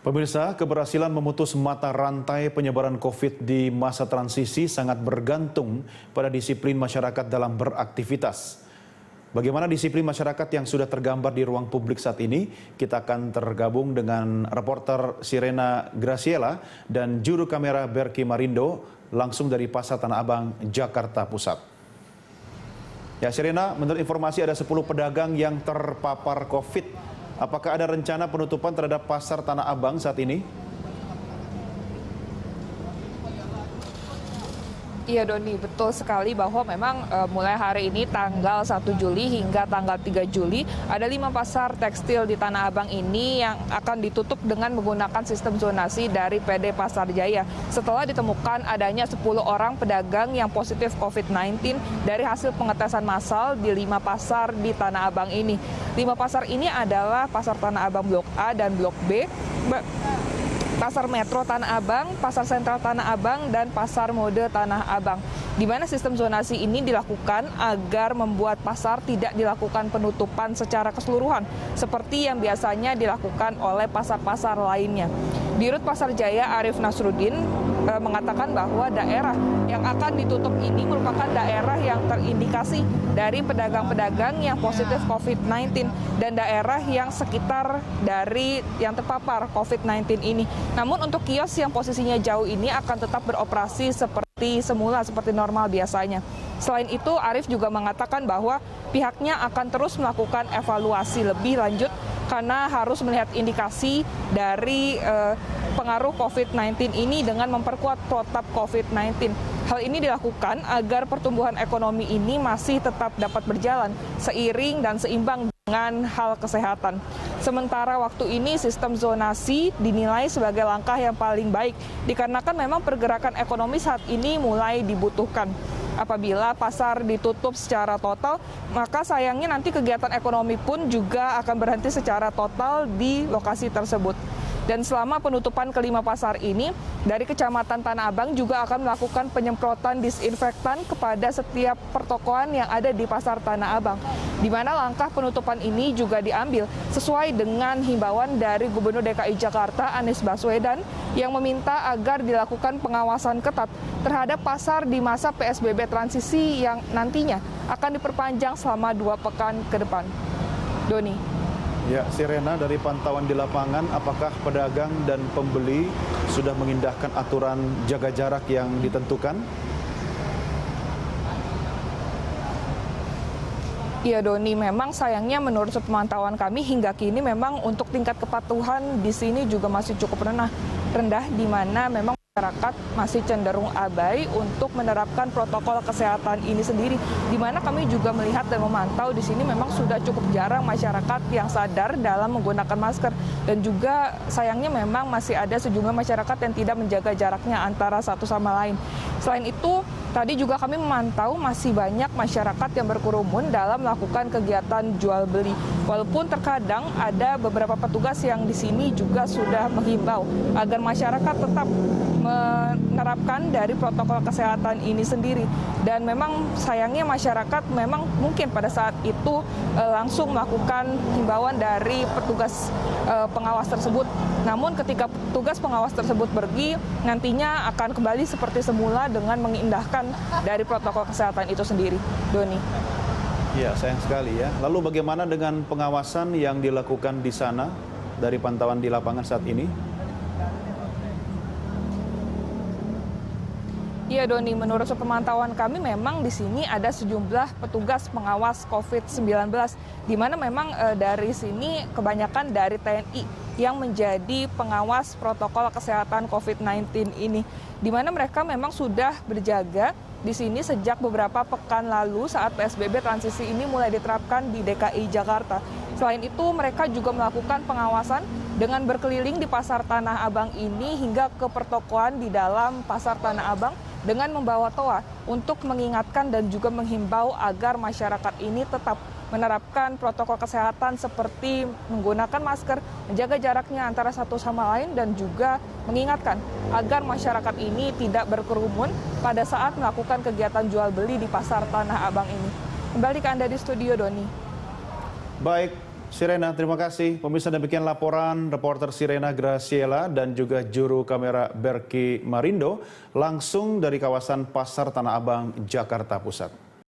Pemirsa, keberhasilan memutus mata rantai penyebaran COVID di masa transisi sangat bergantung pada disiplin masyarakat dalam beraktivitas. Bagaimana disiplin masyarakat yang sudah tergambar di ruang publik saat ini? Kita akan tergabung dengan reporter Sirena Graciela dan juru kamera Berky Marindo langsung dari Pasar Tanah Abang, Jakarta Pusat. Ya, Sirena, menurut informasi ada 10 pedagang yang terpapar COVID. Apakah ada rencana penutupan terhadap Pasar Tanah Abang saat ini? Iya Doni, betul sekali bahwa memang mulai hari ini tanggal 1 Juli hingga tanggal 3 Juli ada 5 pasar tekstil di Tanah Abang ini yang akan ditutup dengan menggunakan sistem zonasi dari PD Pasar Jaya. Setelah ditemukan adanya 10 orang pedagang yang positif COVID-19 dari hasil pengetesan massal di 5 pasar di Tanah Abang ini. 5 pasar ini adalah Pasar Tanah Abang Blok A dan Blok B, Pasar Metro Tanah Abang, Pasar Sentral Tanah Abang, dan Pasar Mode Tanah Abang. Di mana sistem zonasi ini dilakukan agar membuat pasar tidak dilakukan penutupan secara keseluruhan, seperti yang biasanya dilakukan oleh pasar-pasar lainnya. Dirut Pasar Jaya Arif Nasruddin mengatakan bahwa daerah yang akan ditutup ini merupakan daerah yang terindikasi dari pedagang-pedagang yang positif COVID-19 dan daerah yang sekitar dari yang terpapar COVID-19 ini. Namun untuk kios yang posisinya jauh ini akan tetap beroperasi seperti semula, seperti normal biasanya. Selain itu, Arif juga mengatakan bahwa pihaknya akan terus melakukan evaluasi lebih lanjut karena harus melihat indikasi dari pengaruh COVID-19 ini dengan memperkuat protap COVID-19. Hal ini dilakukan agar pertumbuhan ekonomi ini masih tetap dapat berjalan seiring dan seimbang dengan hal kesehatan. Sementara waktu ini sistem zonasi dinilai sebagai langkah yang paling baik dikarenakan memang pergerakan ekonomi saat ini mulai dibutuhkan. Apabila pasar ditutup secara total, maka sayangnya nanti kegiatan ekonomi pun juga akan berhenti secara total di lokasi tersebut. Dan selama penutupan kelima pasar ini, dari Kecamatan Tanah Abang juga akan melakukan penyemprotan disinfektan kepada setiap pertokoan yang ada di Pasar Tanah Abang. Di mana langkah penutupan ini juga diambil sesuai dengan himbauan dari Gubernur DKI Jakarta Anies Baswedan yang meminta agar dilakukan pengawasan ketat terhadap pasar di masa PSBB transisi yang nantinya akan diperpanjang selama 2 pekan ke depan. Doni. Ya, Sirena, dari pantauan di lapangan, apakah pedagang dan pembeli sudah mengindahkan aturan jaga jarak yang ditentukan? Iya Doni, memang sayangnya menurut pemantauan kami hingga kini memang untuk tingkat kepatuhan di sini juga masih cukup rendah di mana memang masyarakat masih cenderung abai untuk menerapkan protokol kesehatan ini sendiri. Di mana kami juga melihat dan memantau di sini memang sudah cukup jarang masyarakat yang sadar dalam menggunakan masker. Dan juga sayangnya memang masih ada sejumlah masyarakat yang tidak menjaga jaraknya antara satu sama lain. Selain itu, tadi juga kami memantau masih banyak masyarakat yang berkerumun dalam melakukan kegiatan jual beli. Walaupun terkadang ada beberapa petugas yang di sini juga sudah menghimbau agar masyarakat tetap menerapkan dari protokol kesehatan ini sendiri. Dan memang sayangnya masyarakat memang mungkin pada saat itu langsung melakukan himbauan dari petugas pengawas tersebut. Namun ketika petugas pengawas tersebut pergi, nantinya akan kembali seperti semula dengan mengindahkan dari protokol kesehatan itu sendiri. Doni. Ya, sayang sekali ya. Lalu bagaimana dengan pengawasan yang dilakukan di sana dari pantauan di lapangan saat ini? Iya Doni, menurut pemantauan kami memang di sini ada sejumlah petugas pengawas COVID-19, di mana memang dari sini kebanyakan dari TNI yang menjadi pengawas protokol kesehatan COVID-19 ini, di mana mereka memang sudah berjaga di sini sejak beberapa pekan lalu saat PSBB transisi ini mulai diterapkan di DKI Jakarta. Selain itu, mereka juga melakukan pengawasan dengan berkeliling di Pasar Tanah Abang ini hingga ke pertokoan di dalam Pasar Tanah Abang dengan membawa toa untuk mengingatkan dan juga menghimbau agar masyarakat ini tetap menerapkan protokol kesehatan seperti menggunakan masker, menjaga jaraknya antara satu sama lain, dan juga mengingatkan agar masyarakat ini tidak berkerumun pada saat melakukan kegiatan jual beli di Pasar Tanah Abang ini. Kembali ke Anda di studio, Doni. Baik, Sirena, terima kasih. Pemirsa, demikian laporan reporter Sirena Graciela dan juga juru kamera Berki Marindo langsung dari kawasan Pasar Tanah Abang, Jakarta Pusat.